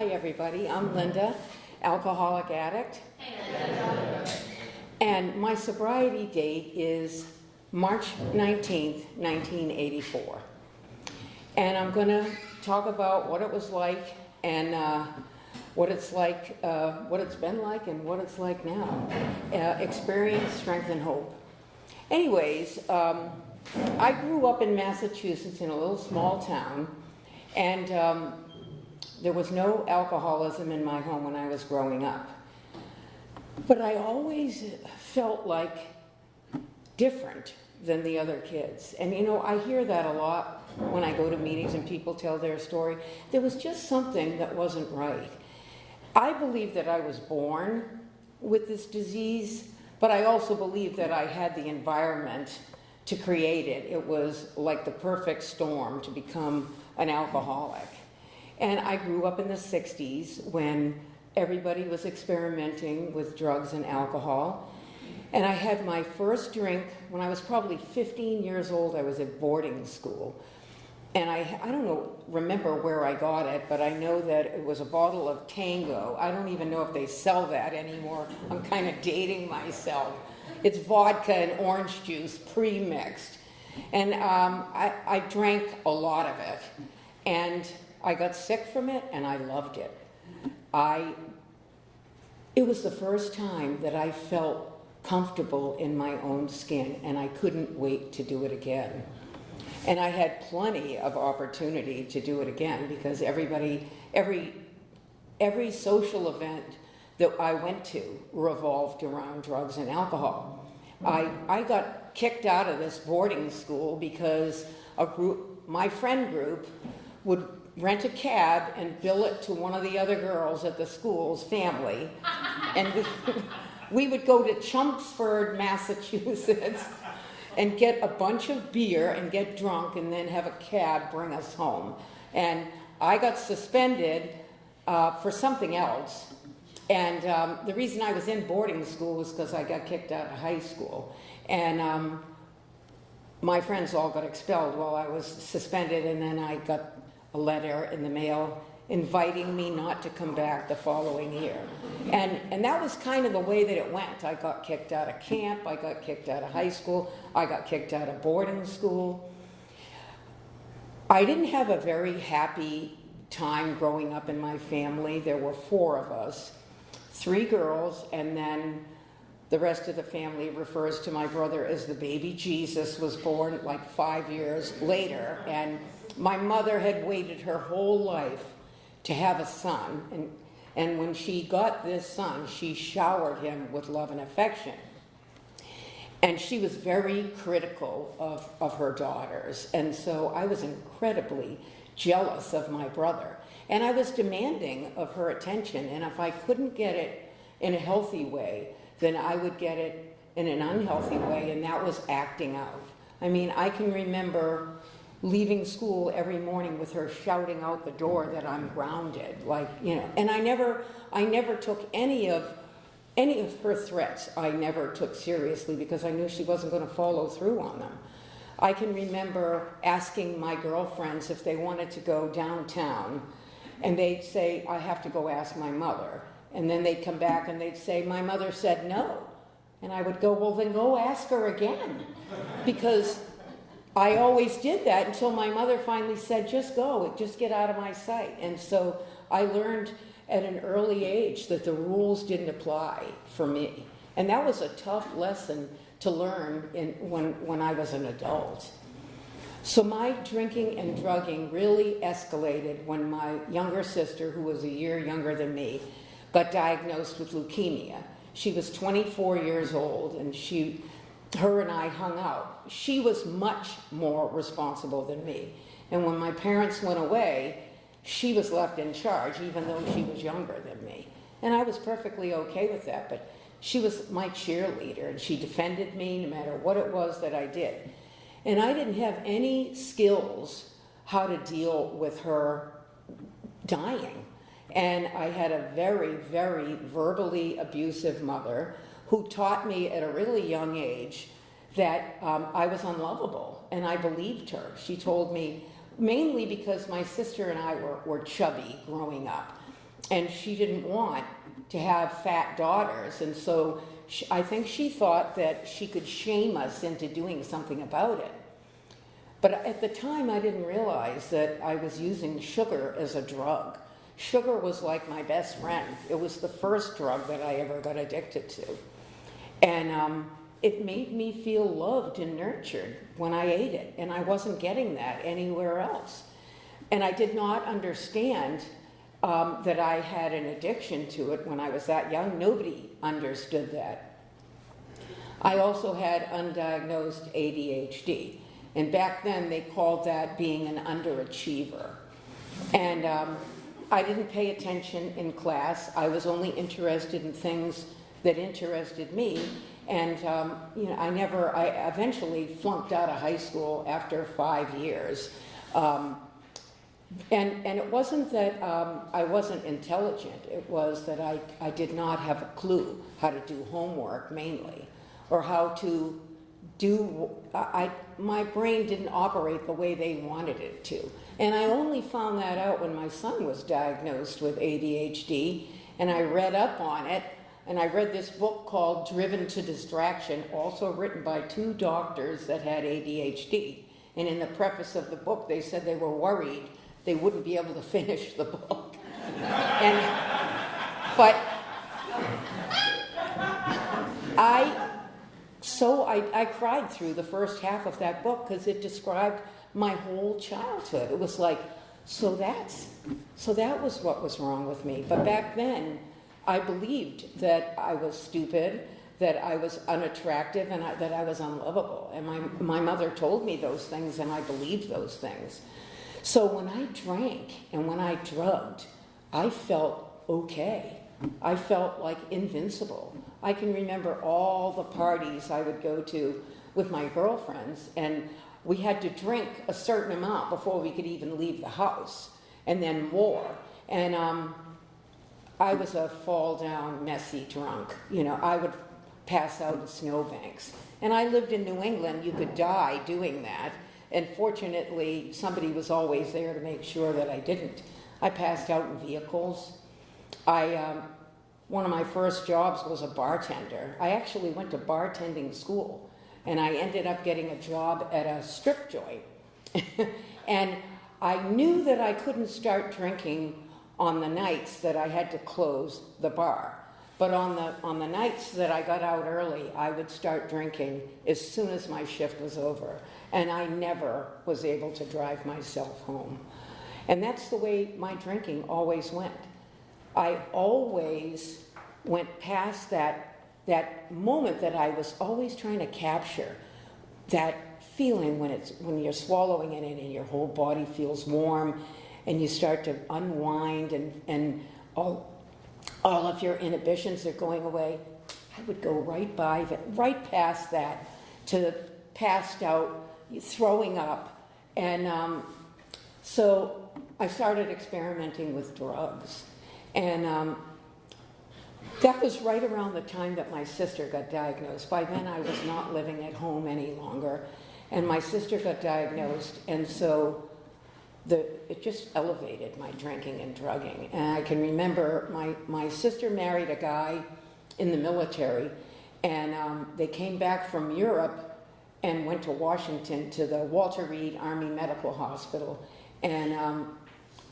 Hi everybody, I'm Linda, alcoholic addict. And my sobriety date is March 19th, 1984. And I'm going to talk about what it was like and what it's like, what it's been like and what it's like now. Experience, strength, and hope. Anyways, I grew up in Massachusetts in a little small town, and there was no alcoholism in my home when I was growing up. But I always felt like different than the other kids. And you know, I hear that a lot when I go to meetings and people tell their story. There was just something that wasn't right. I believe that I was born with this disease, but I also believe that I had the environment to create it. It was like the perfect storm to become an alcoholic. And I grew up in the 60s when everybody was experimenting with drugs and alcohol. And I had my first drink when I was probably 15 years old. I was at boarding school. And I don't remember where I got it, but I know that it was a bottle of Tango. I don't even know if they sell that anymore. I'm kind of dating myself. It's vodka and orange juice pre-mixed. And I drank a lot of it. And I got sick from it, and I loved it. It was the first time that I felt comfortable in my own skin, and I couldn't wait to do it again. And I had plenty of opportunity to do it again because every social event that I went to revolved around drugs and alcohol. I got kicked out of this boarding school because my friend group would rent a cab and bill it to one of the other girls at the school's family. And we would go to Chelmsford, Massachusetts, and get a bunch of beer and get drunk and then have a cab bring us home. And I got suspended for something else. And the reason I was in boarding school was because I got kicked out of high school. And my friends all got expelled while I was suspended, and then I got a letter in the mail inviting me not to come back the following year. And that was kind of the way that it went. I got kicked out of camp, I got kicked out of high school, I got kicked out of boarding school. I didn't have a very happy time growing up in my family. There were 4 of us, 3 girls, and then the rest of the family refers to my brother as the baby Jesus, was born like 5 years later. And my mother had waited her whole life to have a son. And when she got this son, she showered him with love and affection. And she was very critical of her daughters. And so I was incredibly jealous of my brother. And I was demanding of her attention. And if I couldn't get it in a healthy way, then I would get it in an unhealthy way, and that was acting out. I mean, I can remember leaving school every morning with her shouting out the door that I'm grounded, like, you know. And I never took any of her threats. I never took seriously because I knew she wasn't going to follow through on them. I can remember asking my girlfriends if they wanted to go downtown, and they'd say, I have to go ask my mother. And then they'd come back and they'd say, my mother said no. And I would go, well, then go ask her again. Because I always did that until my mother finally said, just go, just get out of my sight. And so I learned at an early age that the rules didn't apply for me. And that was a tough lesson to learn when I was an adult. So my drinking and drugging really escalated when my younger sister, who was a year younger than me, got diagnosed with leukemia. She was 24 years old, and her and I hung out. She was much more responsible than me. And when my parents went away, she was left in charge, even though she was younger than me. And I was perfectly okay with that, but she was my cheerleader, and she defended me no matter what it was that I did. And I didn't have any skills how to deal with her dying. And I had a very, very verbally abusive mother who taught me at a really young age that I was unlovable, and I believed her. She told me, mainly because my sister and I were chubby growing up. and she didn't want to have fat daughters, and so I think she thought that she could shame us into doing something about it. But at the time, I didn't realize that I was using sugar as a drug. Sugar was like my best friend. It was the first drug that I ever got addicted to. And it made me feel loved and nurtured when I ate it, and I wasn't getting that anywhere else. And I did not understand that I had an addiction to it when I was that young. Nobody understood that. I also had undiagnosed ADHD, and back then they called that being an underachiever. And I didn't pay attention in class. I was only interested in things that interested me. And I eventually flunked out of high school after 5 years. And it wasn't that I wasn't intelligent. It was that I did not have a clue how to do homework mainly, or how to do, my brain didn't operate the way they wanted it to. And I only found that out when my son was diagnosed with ADHD, and I read up on it, and I read this book called Driven to Distraction, also written by 2 doctors that had ADHD. And in the preface of the book, they said they were worried they wouldn't be able to finish the book. But I cried through the first half of that book because it described my whole childhood. It was like, so that was what was wrong with me. But back then, I believed that I was stupid, that I was unattractive, and that I was unlovable. And my mother told me those things, and I believed those things. So when I drank and when I drugged, I felt okay. I felt like invincible. I can remember all the parties I would go to with my girlfriends, and we had to drink a certain amount before we could even leave the house, and then more. And I was a fall-down, messy drunk. I would pass out in snowbanks. And I lived in New England. You could die doing that. And fortunately, somebody was always there to make sure that I didn't. I passed out in vehicles. One of my first jobs was a bartender. I actually went to bartending school, and I ended up getting a job at a strip joint. And I knew that I couldn't start drinking on the nights that I had to close the bar. But on the nights that I got out early, I would start drinking as soon as my shift was over. And I never was able to drive myself home. And that's the way my drinking always went. I always went past that moment that I was always trying to capture, that feeling when you're swallowing it and your whole body feels warm, and you start to unwind, and all of your inhibitions are going away. I would go right past that to passed out, throwing up. And so I started experimenting with drugs. And that was right around the time that my sister got diagnosed. By then I was not living at home any longer. And my sister got diagnosed, and so it just elevated my drinking and drugging. And I can remember my sister married a guy in the military, and they came back from Europe and went to Washington to the Walter Reed Army Medical Hospital. And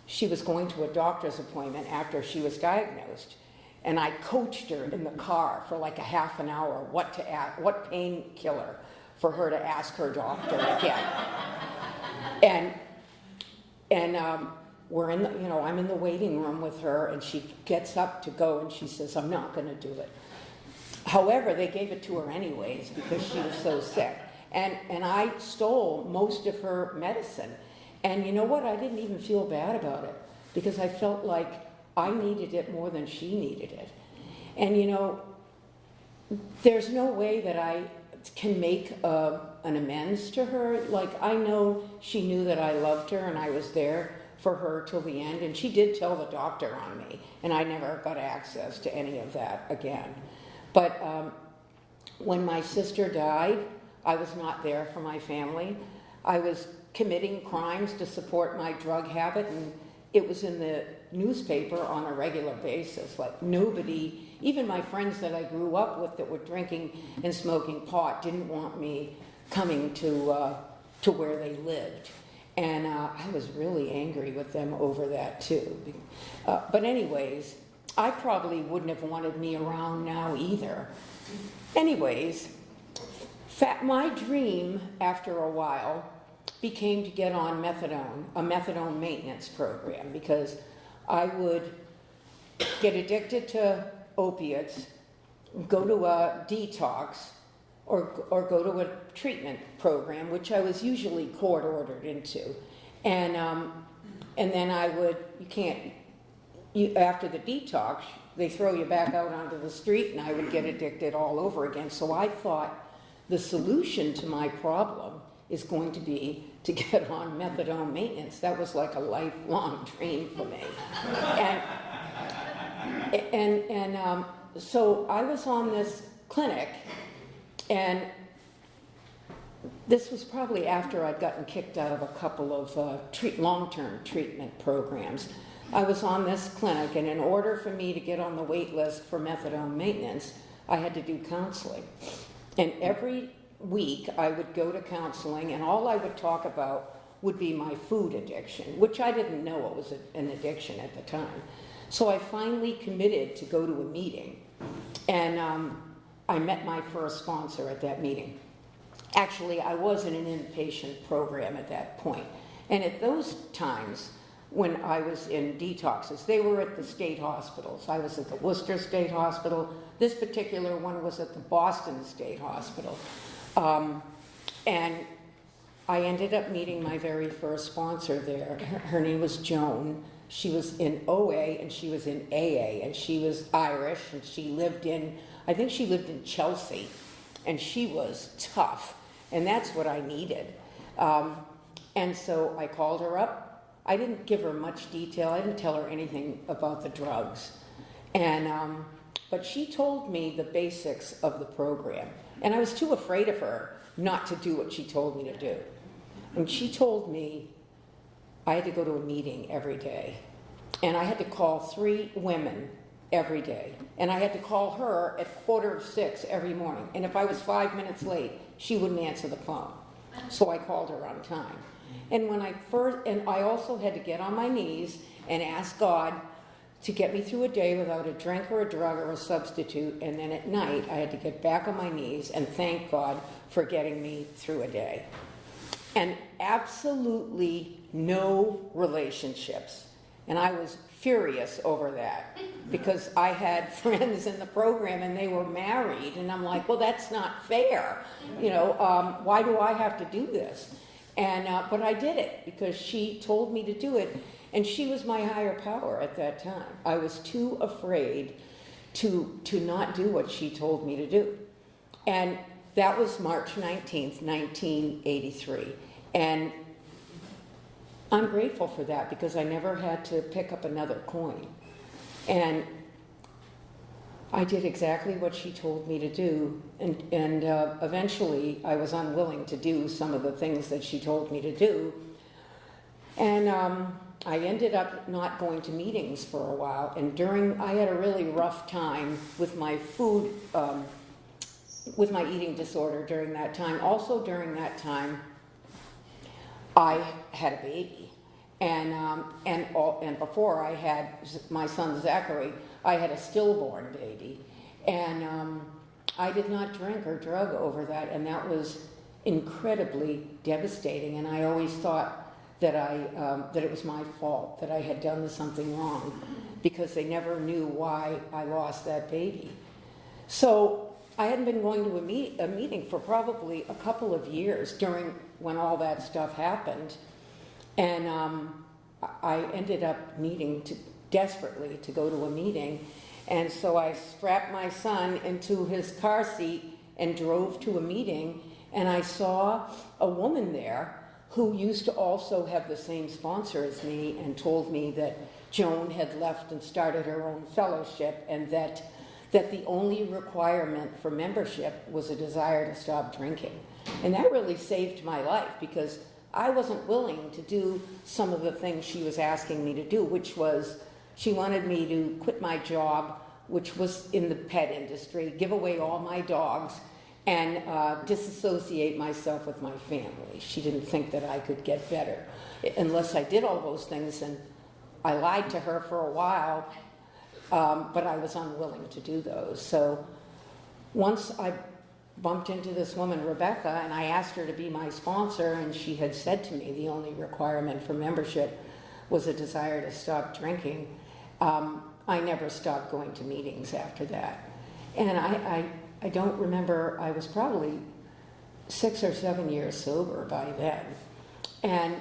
she was going to a doctor's appointment after she was diagnosed. And I coached her in the car for like a half an hour what painkiller for her to ask her doctor again. And we're in I'm in the waiting room with her, and she gets up to go, and she says, "I'm not going to do it." However, they gave it to her anyways because she was so sick. And I stole most of her medicine. And you know what? I didn't even feel bad about it because I felt like I needed it more than she needed it. And there's no way that I can make an amends to her. Like, I know she knew that I loved her and I was there for her till the end, and she did tell the doctor on me, and I never got access to any of that again. But when my sister died, I was not there for my family. I was committing crimes to support my drug habit, and it was in the newspaper on a regular basis. Like nobody, even my friends that I grew up with that were drinking and smoking pot, didn't want me coming to where they lived. And I was really angry with them over that too. But anyways, I probably wouldn't have wanted me around now either. Anyways, my dream after a while became to get on methadone, a methadone maintenance program, because I would get addicted to opiates, go to a detox, or go to a treatment program, which I was usually court ordered into. And then I would, after the detox, they throw you back out onto the street and I would get addicted all over again. So I thought the solution to my problem is going to be to get on methadone maintenance. That was like a lifelong dream for me. So I was on this clinic, and this was probably after I'd gotten kicked out of a couple of long-term treatment programs. I was on this clinic, and in order for me to get on the wait list for methadone maintenance, I had to do counseling. And every week I would go to counseling, and all I would talk about would be my food addiction, which I didn't know it was an addiction at the time. So I finally committed to go to a meeting, and I met my first sponsor at that meeting. Actually, I was in an inpatient program at that point. And at those times, when I was in detoxes, they were at the state hospitals. I was at the Worcester State Hospital. This particular one was at the Boston State Hospital. And I ended up meeting my very first sponsor there. Her name was Joan. She was in OA and she was in AA, and she was Irish, and she lived in, I think she lived in Chelsea, and she was tough, and that's what I needed. And so I called her up. I didn't give her much detail. I didn't tell her anything about the drugs. And, but she told me the basics of the program. And I was too afraid of her not to do what she told me to do. And she told me I had to go to a meeting every day. And I had to call 3 women every day. And I had to call her at 5:45 every morning. And if I was 5 minutes late, she wouldn't answer the phone. So I called her on time. And I also had to get on my knees and ask God to get me through a day without a drink or a drug or a substitute. And then at night, I had to get back on my knees and thank God for getting me through a day. And absolutely no relationships. And I was furious over that because I had friends in the program and they were married. And I'm like, well, that's not fair. Why do I have to do this? And but I did it because she told me to do it, and she was my higher power at that time. I was too afraid to not do what she told me to do. And that was March 19th, 1983. And I'm grateful for that because I never had to pick up another coin. And I did exactly what she told me to do, and eventually I was unwilling to do some of the things that she told me to do, and I ended up not going to meetings for a while, and I had a really rough time with my food, with my eating disorder during that time. Also during that time, I had a baby, and before I had my son Zachary, I had a stillborn baby, and I did not drink or drug over that, and that was incredibly devastating. And I always thought that that it was my fault, that I had done something wrong, because they never knew why I lost that baby. So I hadn't been going to a meeting for probably a couple of years during when all that stuff happened, and I ended up needing to desperately to go to a meeting, and so I strapped my son into his car seat and drove to a meeting, and I saw a woman there who used to also have the same sponsor as me, and told me that Joan had left and started her own fellowship, and that the only requirement for membership was a desire to stop drinking. And that really saved my life, because I wasn't willing to do some of the things she was asking me to do, which was She wanted me to quit my job, which was in the pet industry, give away all my dogs, and disassociate myself with my family. She didn't think that I could get better unless I did all those things, and I lied to her for a while, but I was unwilling to do those. So once I bumped into this woman, Rebecca, and I asked her to be my sponsor, and she had said to me the only requirement for membership was a desire to stop drinking. I never stopped going to meetings after that. And I don't remember, I was probably 6 or 7 years sober by then. And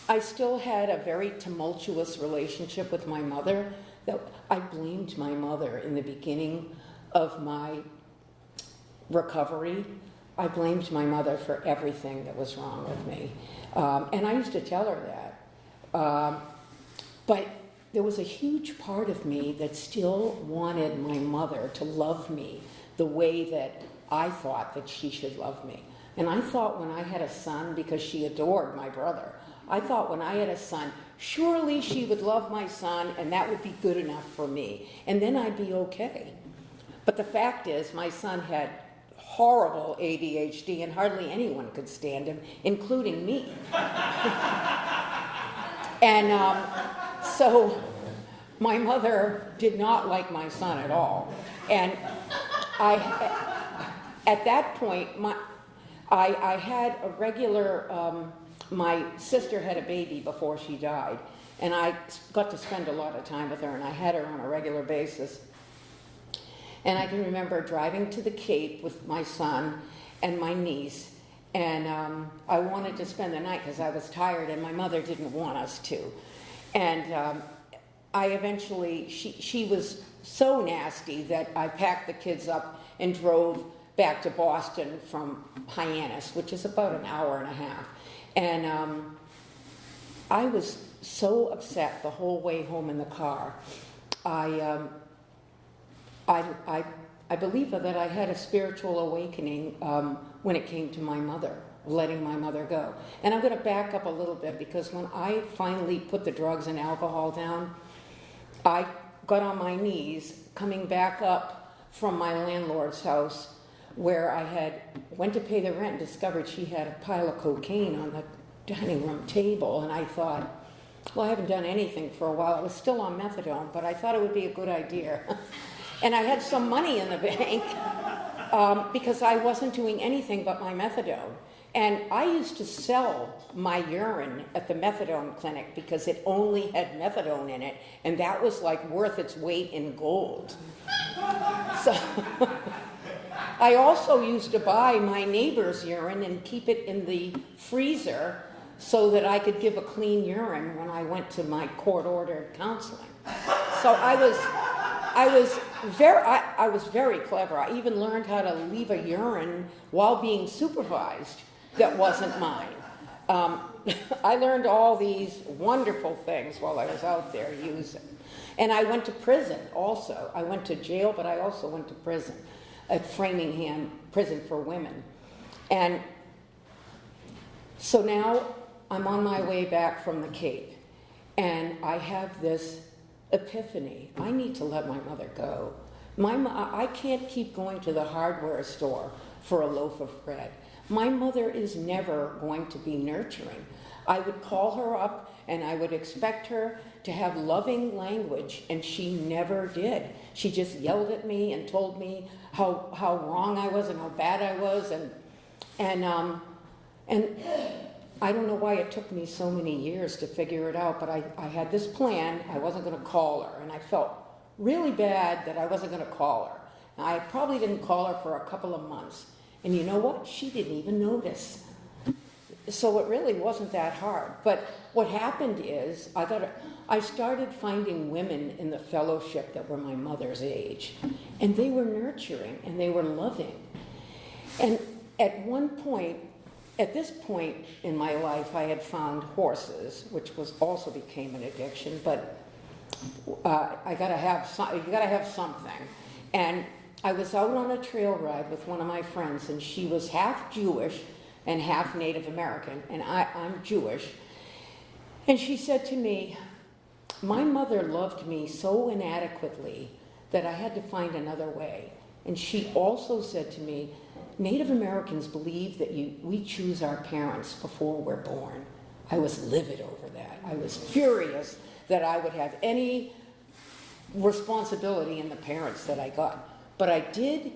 I still had a very tumultuous relationship with my mother. That I blamed my mother in the beginning of my recovery. I blamed my mother for everything that was wrong with me. And I used to tell her that. But there was a huge part of me that still wanted my mother to love me the way that I thought that she should love me. And I thought when I had a son, because she adored my brother, I thought when I had a son, surely she would love my son and that would be good enough for me. And then I'd be okay. But the fact is, my son had horrible ADHD and hardly anyone could stand him, including me. And so my mother did not like my son at all. And at that point, I had a regular, my sister had a baby before she died, and I got to spend a lot of time with her, and I had her on a regular basis. And I can remember driving to the Cape with my son and my niece, and I wanted to spend the night because I was tired, and my mother didn't want us to. And I eventually, she was so nasty that I packed the kids up and drove back to Boston from Hyannis, which is about an hour and a half. And I was so upset the whole way home in the car. I believe that I had a spiritual awakening when it came to my mother, letting my mother go. And I'm going to back up a little bit, because when I finally put the drugs and alcohol down, I got on my knees coming back up from my landlord's house, where I had went to pay the rent and discovered she had a pile of cocaine on the dining room table. And I thought, well, I haven't done anything for a while. I was still on methadone, but I thought it would be a good idea. And I had some money in the bank because I wasn't doing anything but my methadone. And I used to sell my urine at the methadone clinic because it only had methadone in it, and that was like worth its weight in gold. So I also used to buy my neighbor's urine and keep it in the freezer so that I could give a clean urine when I went to my court-ordered counseling. So I was very clever. I even learned how to leave a urine while being supervised that wasn't mine. I learned all these wonderful things while I was out there using. And I went to prison also. I went to jail, but I also went to prison at Framingham Prison for Women. And so now I'm on my way back from the Cape, and I have this epiphany. I need to let my mother go. I can't keep going to the hardware store for a loaf of bread. My mother is never going to be nurturing. I would call her up and I would expect her to have loving language, and she never did. She just yelled at me and told me how wrong I was and how bad I was, and I don't know why it took me so many years to figure it out, but I had this plan. I wasn't going to call her, and I felt really bad that I wasn't going to call her. Now, I probably didn't call her for a couple of months. And you know what? She didn't even notice. So it really wasn't that hard. But what happened is I started finding women in the fellowship that were my mother's age. And they were nurturing and they were loving. And at this point in my life, I had found horses, which also became an addiction. But you gotta have something. And I was out on a trail ride with one of my friends, and she was half Jewish and half Native American, and I'm Jewish. And she said to me, my mother loved me so inadequately that I had to find another way. And she also said to me, Native Americans believe that we choose our parents before we're born. I was livid over that. I was furious that I would have any responsibility in the parents that I got. But I did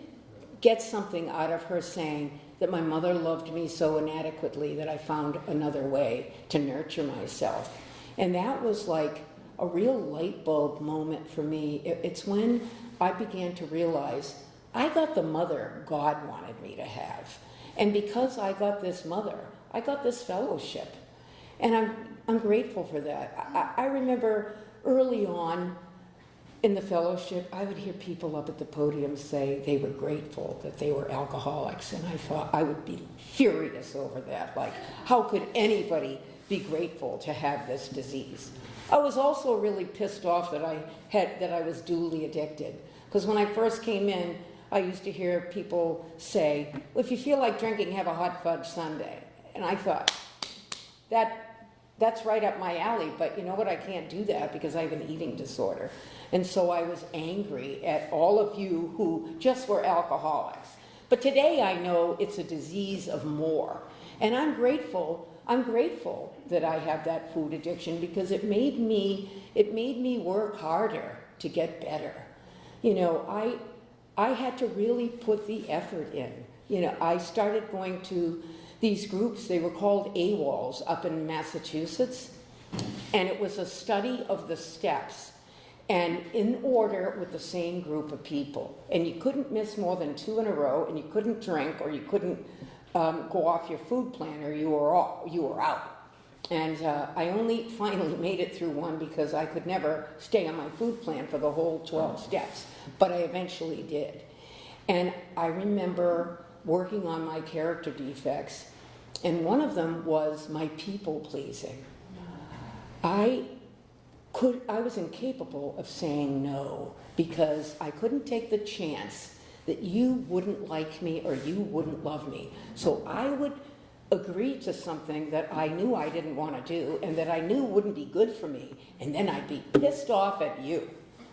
get something out of her saying that my mother loved me so inadequately that I found another way to nurture myself. And that was like a real light bulb moment for me. It's when I began to realize I got the mother God wanted me to have. And because I got this mother, I got this fellowship. And I'm grateful for that. I remember early on in the fellowship, I would hear people up at the podium say they were grateful that they were alcoholics. And I thought I would be furious over that. Like, how could anybody be grateful to have this disease? I was also really pissed off that I was duly addicted. Because when I first came in, I used to hear people say, well, if you feel like drinking, have a hot fudge sundae. And I thought, that's right up my alley, but you know what, I can't do that because I have an eating disorder. And so I was angry at all of you who just were alcoholics. But today I know it's a disease of more. And I'm grateful that I have that food addiction because it made me work harder to get better. You know, I had to really put the effort in. You know, I started going to these groups, they were called AWOLs up in Massachusetts, and it was a study of the steps, and in order with the same group of people. And you couldn't miss more than 2 in a row, and you couldn't drink, or you couldn't go off your food plan, or you were out. And I only finally made it through one because I could never stay on my food plan for the whole 12 steps, but I eventually did. And I remember working on my character defects, and one of them was my people pleasing. I was incapable of saying no because I couldn't take the chance that you wouldn't like me or you wouldn't love me. So I would agree to something that I knew I didn't want to do and that I knew wouldn't be good for me, and then I'd be pissed off at you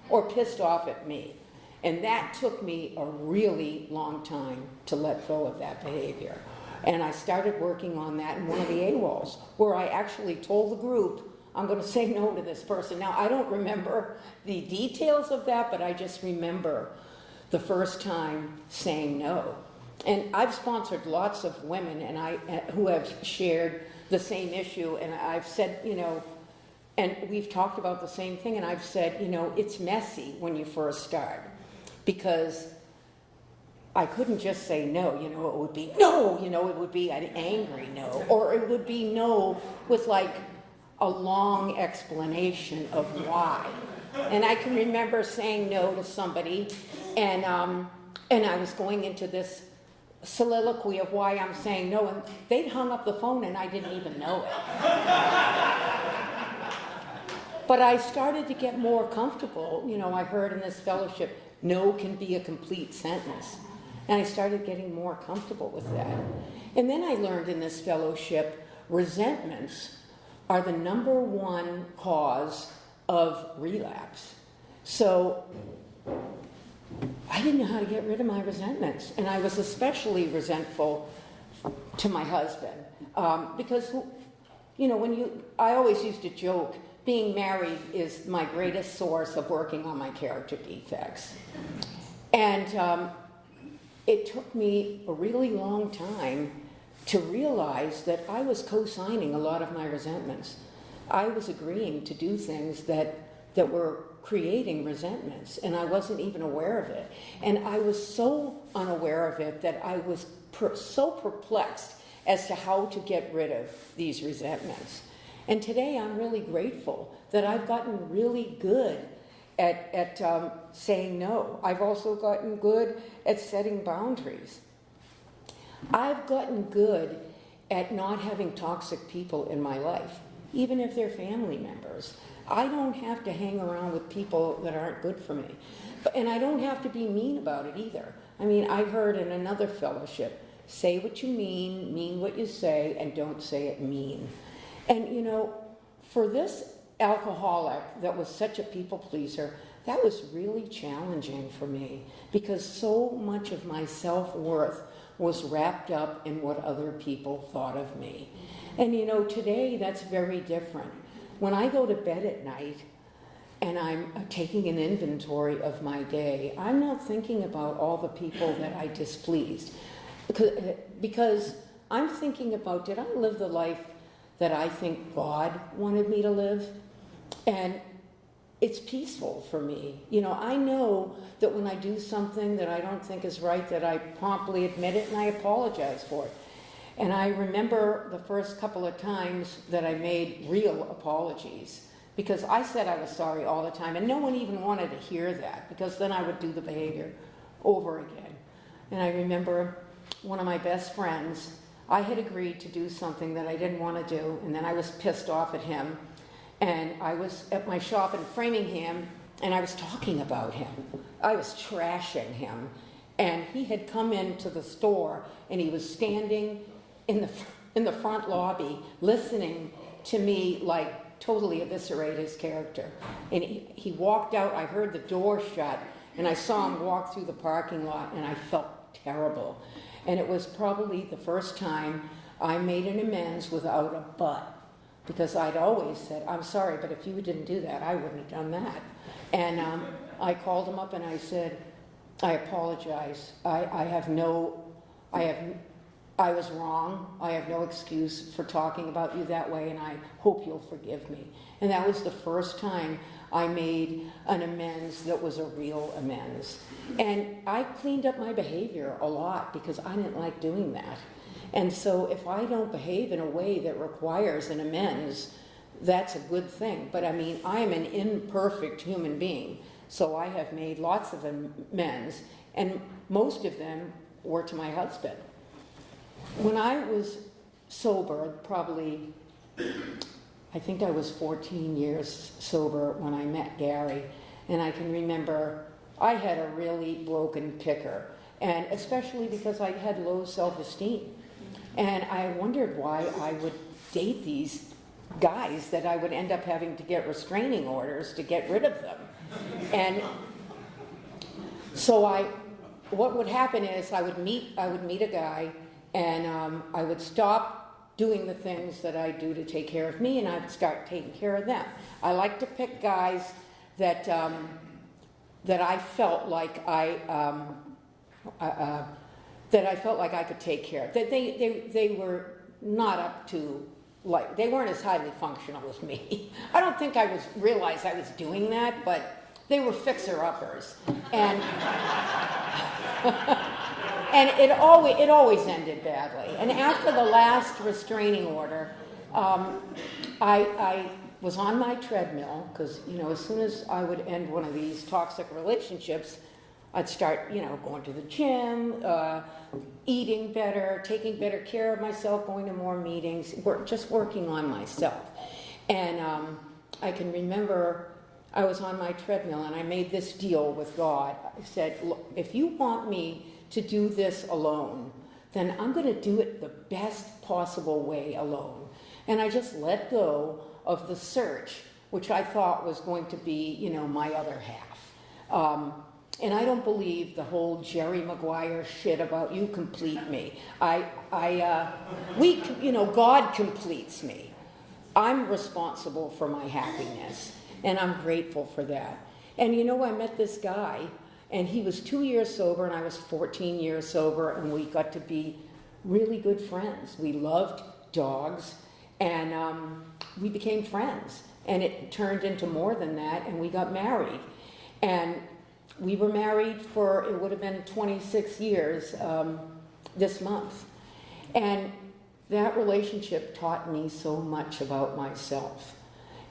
or pissed off at me. And that took me a really long time to let go of that behavior. And I started working on that in one of the AWOLs, where I actually told the group, I'm going to say no to this person. Now, I don't remember the details of that, but I just remember the first time saying no. And I've sponsored lots of women who have shared the same issue, and I've said, you know, and we've talked about the same thing, and I've said, you know, it's messy when you first start. Because I couldn't just say no, you know, it would be no, you know, it would be an angry no, or it would be no with like a long explanation of why. And I can remember saying no to somebody, and I was going into this soliloquy of why I'm saying no, and they'd hung up the phone and I didn't even know it. But I started to get more comfortable. You know, I heard in this fellowship, no can be a complete sentence. And I started getting more comfortable with that. And then I learned in this fellowship, resentments are the #1 cause of relapse. So I didn't know how to get rid of my resentments. And I was especially resentful to my husband. Because, you know, I always used to joke, being married is my greatest source of working on my character defects. And it took me a really long time to realize that I was co-signing a lot of my resentments. I was agreeing to do things that were creating resentments, and I wasn't even aware of it. And I was so unaware of it that I was so perplexed as to how to get rid of these resentments. And today I'm really grateful that I've gotten really good at saying no. I've also gotten good at setting boundaries. I've gotten good at not having toxic people in my life, even if they're family members. I don't have to hang around with people that aren't good for me. And I don't have to be mean about it either. I mean, I heard in another fellowship, say what you mean what you say, and don't say it mean. And, you know, for this alcoholic that was such a people pleaser, that was really challenging for me because so much of my self-worth was wrapped up in what other people thought of me. And today that's very different. When I go to bed at night and I'm taking an inventory of my day, I'm not thinking about all the people that I displeased. Because I'm thinking about, did I live the life that I think God wanted me to live? And it's peaceful for me. I know that when I do something that I don't think is right, that I promptly admit it and I apologize for it. And I remember the first couple of times that I made real apologies, because I said I was sorry all the time, and no one even wanted to hear that, because then I would do the behavior over again. And I remember one of my best friends, I had agreed to do something that I didn't want to do, and then I was pissed off at him. And I was at my shop in Framingham, and I was talking about him. I was trashing him. And he had come into the store, and he was standing in the front lobby listening to me, like, totally eviscerate his character. And he walked out, I heard the door shut, and I saw him walk through the parking lot, and I felt terrible. And it was probably the first time I made an amends without a but. Because I'd always said, I'm sorry, but if you didn't do that, I wouldn't have done that. And I called him up and I said, I apologize. I was wrong. I have no excuse for talking about you that way, and I hope you'll forgive me. And that was the first time I made an amends that was a real amends. And I cleaned up my behavior a lot because I didn't like doing that. And so if I don't behave in a way that requires an amends, that's a good thing. But I mean, I'm an imperfect human being, so I have made lots of amends, and most of them were to my husband. When I was sober, probably, I think I was 14 years sober when I met Gary, and I can remember I had a really broken picker, and especially because I had low self-esteem. And I wondered why I would date these guys that I would end up having to get restraining orders to get rid of them. And so what would happen is I would meet a guy, and I would stop doing the things that I do to take care of me, and I'd start taking care of them. I like to pick guys that I felt like that I felt like I could take care of. That they were not up to, like, they weren't as highly functional as me. I don't think I realized I was doing that, but they were fixer-uppers. And and it always ended badly. And after the last restraining order, I was on my treadmill, because, as soon as I would end one of these toxic relationships, I'd start, going to the gym, eating better, taking better care of myself, going to more meetings, just working on myself. And I can remember I was on my treadmill and I made this deal with God. I said, look, if you want me to do this alone, then I'm going to do it the best possible way alone. And I just let go of the search, which I thought was going to be, my other half. And I don't believe the whole Jerry Maguire shit about you complete me. God completes me. I'm responsible for my happiness, and I'm grateful for that. And I met this guy, and he was 2 years sober, and I was 14 years sober, and we got to be really good friends. We loved dogs, and we became friends. And it turned into more than that, and we got married. And we were married for, it would have been 26 years this month. And that relationship taught me so much about myself.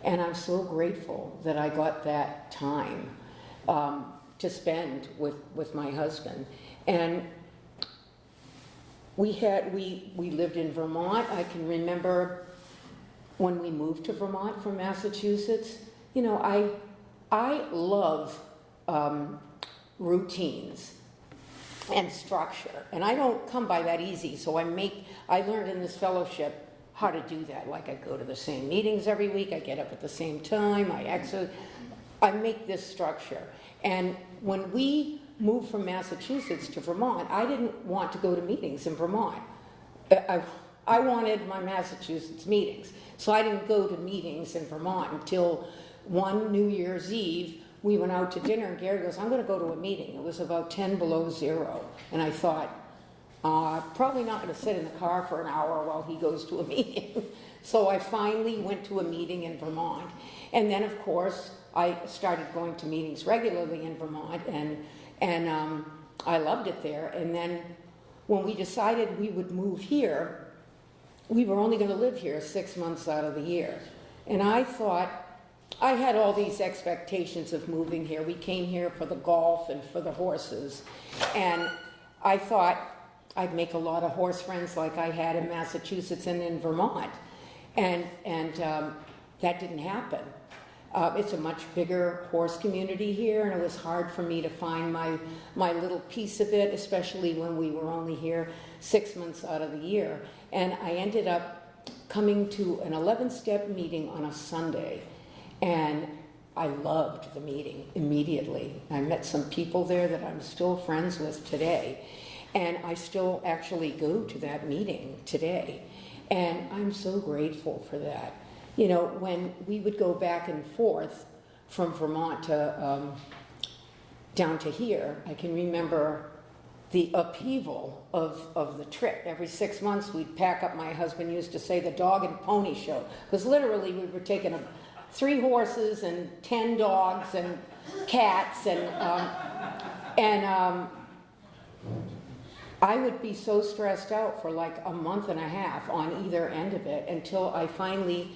And I'm so grateful that I got that time to spend with my husband. And we lived in Vermont. I can remember when we moved to Vermont from Massachusetts. I love routines and structure, and I don't come by that easy. So I learned in this fellowship how to do that. Like I go to the same meetings every week, I get up at the same time, I exercise, I make this structure. And when we moved from Massachusetts to Vermont, I didn't want to go to meetings in Vermont. I wanted my Massachusetts meetings. So I didn't go to meetings in Vermont until one New Year's Eve. We went out to dinner and Gary goes, I'm going to go to a meeting. It was about 10 below zero. And I thought, probably not going to sit in the car for an hour while he goes to a meeting. So I finally went to a meeting in Vermont. And then, of course, I started going to meetings regularly in Vermont, and I loved it there. And then when we decided we would move here, we were only going to live here 6 months out of the year. And I thought, I had all these expectations of moving here. We came here for the golf and for the horses. And I thought I'd make a lot of horse friends like I had in Massachusetts and in Vermont. And that didn't happen. It's a much bigger horse community here, and it was hard for me to find my little piece of it, especially when we were only here 6 months out of the year. And I ended up coming to an 11-step meeting on a Sunday, and I loved the meeting immediately. I met some people there that I'm still friends with today, and I still actually go to that meeting today, and I'm so grateful for that. You know, when we would go back and forth from Vermont to down to here, I can remember the upheaval of the trip. Every 6 months we'd pack up, my husband used to say, the dog and pony show, because literally we were taking 3 horses and 10 dogs and cats, and I would be so stressed out for like a month and a half on either end of it until I finally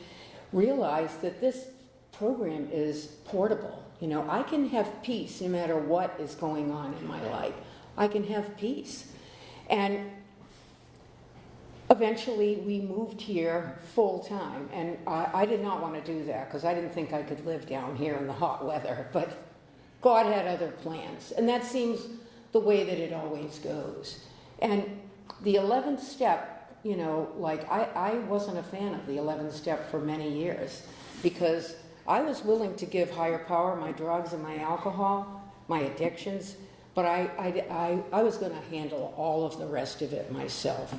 realized that this program is portable. You know, I can have peace no matter what is going on in my life. I can have peace. And eventually we moved here full time, and I did not want to do that because I didn't think I could live down here in the hot weather, but God had other plans, and that seems the way that it always goes. And the 11th step, you know, like I wasn't a fan of the 11th step for many years because I was willing to give higher power my drugs and my alcohol, my addictions, but I was going to handle all of the rest of it myself.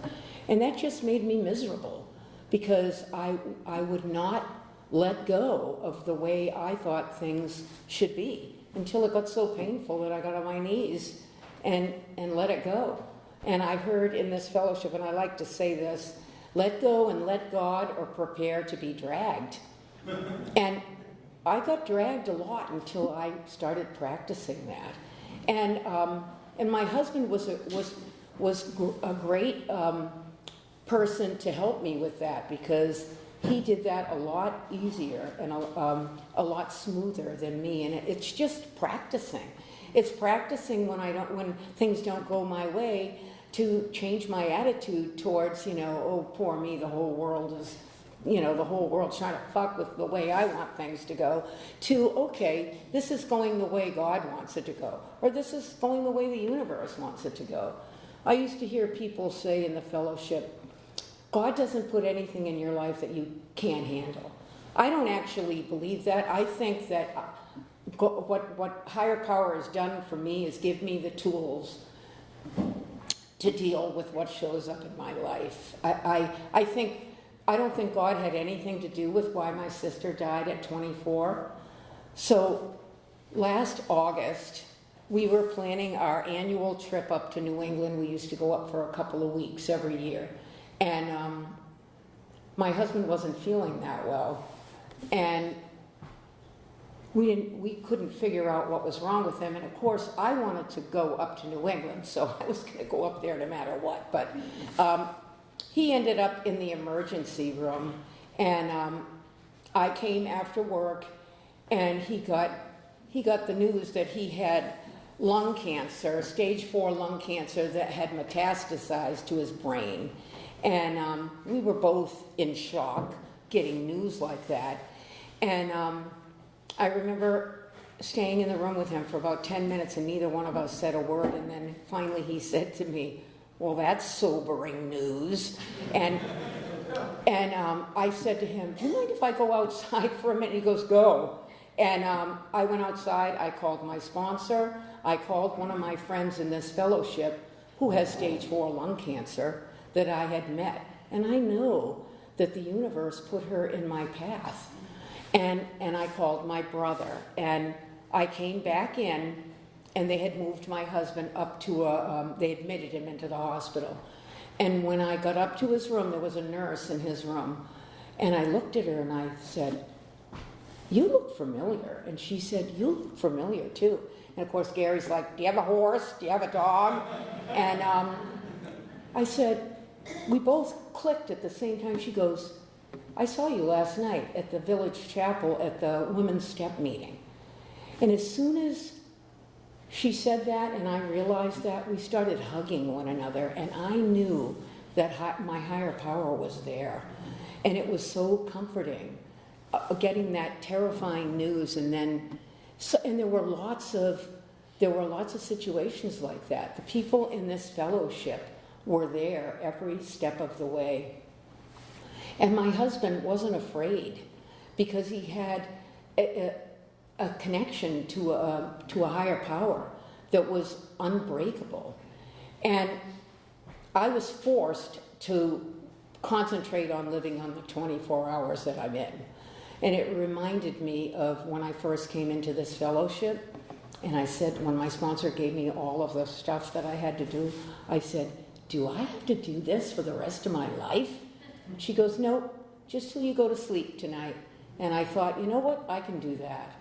And that just made me miserable because I would not let go of the way I thought things should be until it got so painful that I got on my knees and let it go. And I heard in this fellowship, and I like to say this, let go and let God, or prepare to be dragged. And I got dragged a lot until I started practicing that. And my husband was a great person to help me with that because he did that a lot easier and a lot smoother than me. And it's just practicing. It's practicing when things don't go my way to change my attitude towards, you know, oh, poor me, the whole world is, you know, the whole world's trying to fuck with the way I want things to go, to, okay, this is going the way God wants it to go, or this is going the way the universe wants it to go. I used to hear people say in the fellowship, God doesn't put anything in your life that you can't handle. I don't actually believe that. I think that what higher power has done for me is give me the tools to deal with what shows up in my life. I don't think God had anything to do with why my sister died at 24. So last August, we were planning our annual trip up to New England. We used to go up for a couple of weeks every year. And my husband wasn't feeling that well. And we couldn't figure out what was wrong with him. And of course, I wanted to go up to New England, so I was going to go up there no matter what. But he ended up in the emergency room, and I came after work, and he got the news that he had lung cancer, stage 4 lung cancer that had metastasized to his brain. And we were both in shock getting news like that. And I remember staying in the room with him for about 10 minutes and neither one of us said a word. And then finally he said to me, well, that's sobering news. And And I said to him, do you mind if I go outside for a minute? He goes, go. And I went outside, I called my sponsor, I called one of my friends in this fellowship who has stage 4 lung cancer that I had met. And I know that the universe put her in my path. And I called my brother, and I came back in, and they had moved my husband up to they admitted him into the hospital. And when I got up to his room, there was a nurse in his room, and I looked at her and I said, you look familiar. And she said, you look familiar too. And of course, Gary's like, do you have a horse? Do you have a dog? And I said, we both clicked at the same time. She goes, I saw you last night at the village chapel at the women's step meeting. And as soon as she said that and I realized that, we started hugging one another, and I knew that my higher power was there. And it was so comforting getting that terrifying news. And then and there were lots of situations like that. The people in this fellowship were there every step of the way. And my husband wasn't afraid because he had a connection to a higher power that was unbreakable. And I was forced to concentrate on living on the 24 hours that I'm in. And it reminded me of when I first came into this fellowship, and I said, when my sponsor gave me all of the stuff that I had to do, I said, do I have to do this for the rest of my life? She goes, no, just till you go to sleep tonight. And I thought, you know what, I can do that.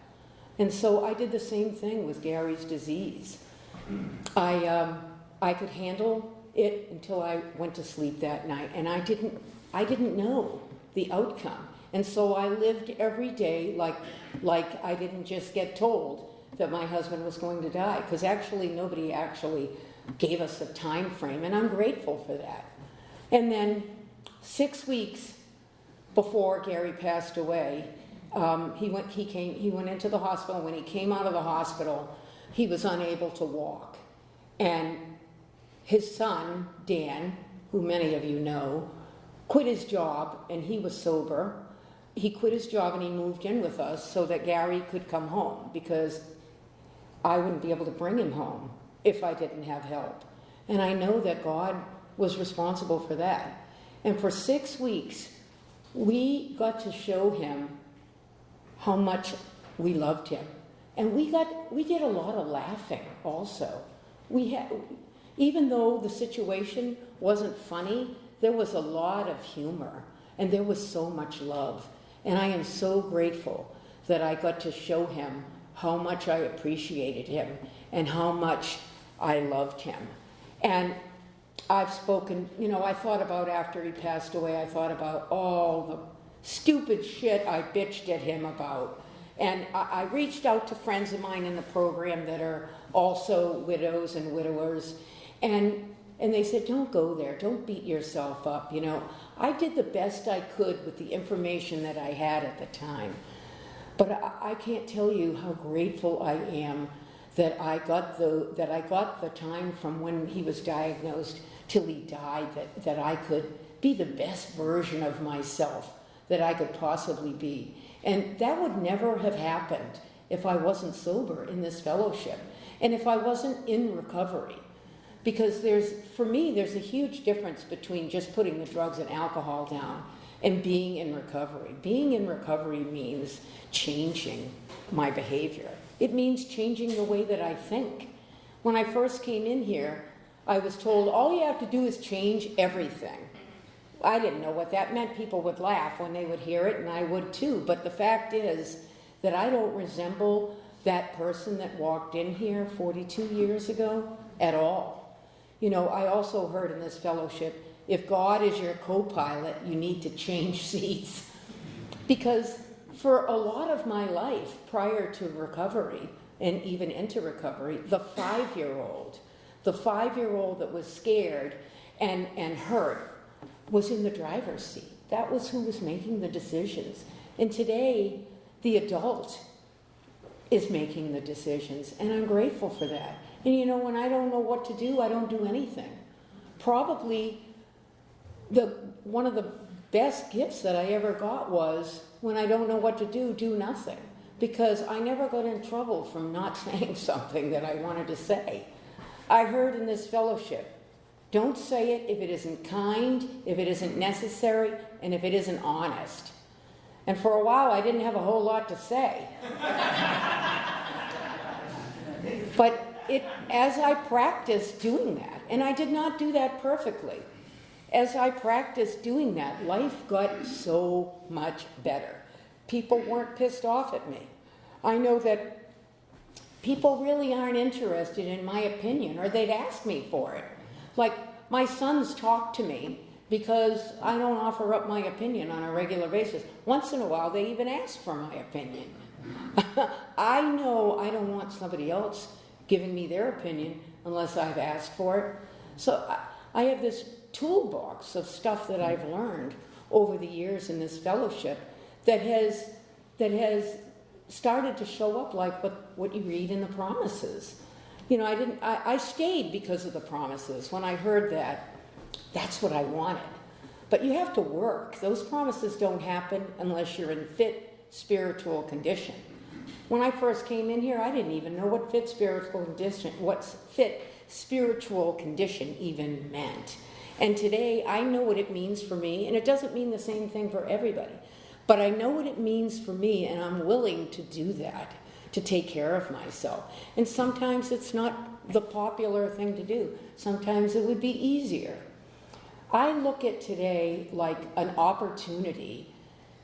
And so I did the same thing with Gary's disease. I could handle it until I went to sleep that night, and I didn't know the outcome. And so I lived every day like I didn't just get told that my husband was going to die, because actually nobody actually gave us a time frame, and I'm grateful for that. And then 6 weeks before Gary passed away, he went into the hospital. When he came out of the hospital, he was unable to walk. And his son, Dan, who many of you know, quit his job, and he was sober. He quit his job and he moved in with us so that Gary could come home, because I wouldn't be able to bring him home if I didn't have help. And I know that God was responsible for that. And for 6 weeks, we got to show him how much we loved him. And we did a lot of laughing also. Even though the situation wasn't funny, there was a lot of humor, and there was so much love. And I am so grateful that I got to show him how much I appreciated him and how much I loved him. And I've spoken, I thought about, after he passed away, I thought about all the stupid shit I bitched at him about. And I reached out to friends of mine in the program that are also widows and widowers, and they said, don't go there, don't beat yourself up. I did the best I could with the information that I had at the time. But I can't tell you how grateful I am that I got the time from when he was diagnosed till he died, that I could be the best version of myself that I could possibly be. And that would never have happened if I wasn't sober in this fellowship, and if I wasn't in recovery. Because for me, there's a huge difference between just putting the drugs and alcohol down and being in recovery. Being in recovery means changing my behavior. It means changing the way that I think. When I first came in here, I was told, all you have to do is change everything. I didn't know what that meant. People would laugh when they would hear it, and I would too. But the fact is that I don't resemble that person that walked in here 42 years ago at all. I also heard in this fellowship, if God is your co-pilot, you need to change seats. Because for a lot of my life prior to recovery, and even into recovery, the 5-year-old that was scared and hurt was in the driver's seat. That was who was making the decisions. And today, the adult is making the decisions, and I'm grateful for that. And when I don't know what to do, I don't do anything. Probably one of the best gifts that I ever got was, when I don't know what to do nothing. Because I never got in trouble from not saying something that I wanted to say. I heard in this fellowship, don't say it if it isn't kind, if it isn't necessary, and if it isn't honest. And for a while, I didn't have a whole lot to say. But as I practiced doing that, and I did not do that perfectly, as I practiced doing that, life got so much better. People weren't pissed off at me. I know that people really aren't interested in my opinion, or they'd ask me for it. Like, my sons talk to me because I don't offer up my opinion on a regular basis. Once in a while, they even ask for my opinion. I know I don't want somebody else giving me their opinion unless I've asked for it. So I have this toolbox of stuff that I've learned over the years in this fellowship that has started to show up like what you read in the promises. You know, I stayed because of the promises. When I heard that, that's what I wanted. But you have to work. Those promises don't happen unless you're in fit spiritual condition. When I first came in here, I didn't even know what fit spiritual condition even meant. And today, I know what it means for me, and it doesn't mean the same thing for everybody. But I know what it means for me, and I'm willing to do that, to take care of myself. And sometimes it's not the popular thing to do. Sometimes it would be easier. I look at today like an opportunity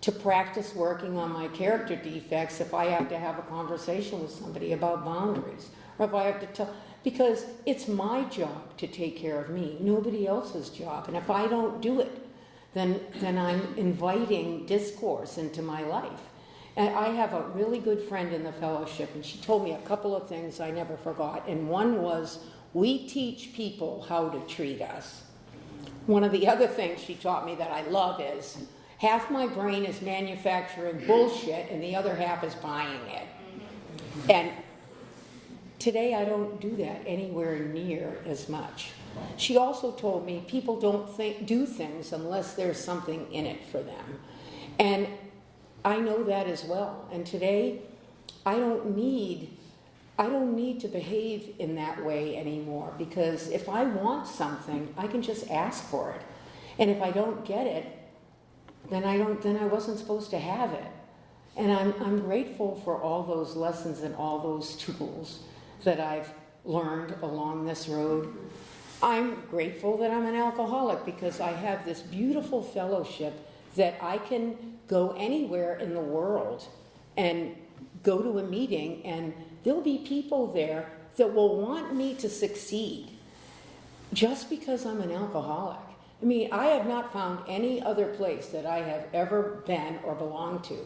to practice working on my character defects if I have to have a conversation with somebody about boundaries, or if I have to tell, because it's my job to take care of me, nobody else's job. And if I don't do it, then I'm inviting discourse into my life. And I have a really good friend in the fellowship, and she told me a couple of things I never forgot. And one was, we teach people how to treat us. One of the other things she taught me that I love is, half my brain is manufacturing bullshit and the other half is buying it. And today I don't do that anywhere near as much. She also told me people don't do things unless there's something in it for them. And I know that as well. And today I don't need to behave in that way anymore, because if I want something, I can just ask for it. And if I don't get it, then I wasn't supposed to have it. And I'm grateful for all those lessons and all those tools that I've learned along this road. I'm grateful that I'm an alcoholic, because I have this beautiful fellowship that I can go anywhere in the world and go to a meeting, and there'll be people there that will want me to succeed just because I'm an alcoholic. I mean, I have not found any other place that I have ever been or belonged to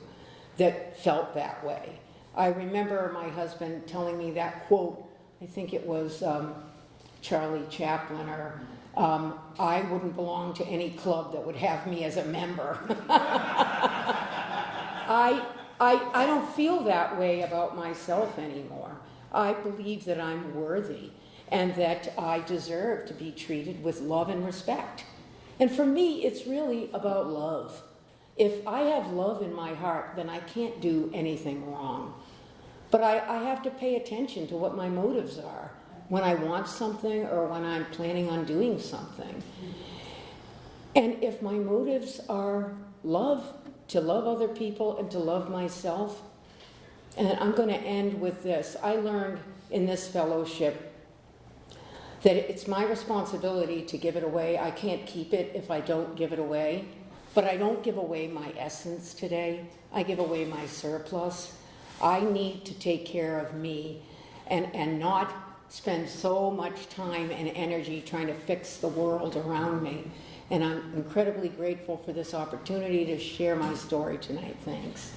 that felt that way. I remember my husband telling me that quote, I think it was Charlie Chaplin, or I wouldn't belong to any club that would have me as a member. I don't feel that way about myself anymore. I believe that I'm worthy and that I deserve to be treated with love and respect. And for me, it's really about love. If I have love in my heart, then I can't do anything wrong. But I have to pay attention to what my motives are when I want something or when I'm planning on doing something. And if my motives are love, to love other people and to love myself, and I'm going to end with this. I learned in this fellowship that it's my responsibility to give it away. I can't keep it if I don't give it away. But I don't give away my essence today. I give away my surplus. I need to take care of me and not spend so much time and energy trying to fix the world around me. And I'm incredibly grateful for this opportunity to share my story tonight. Thanks.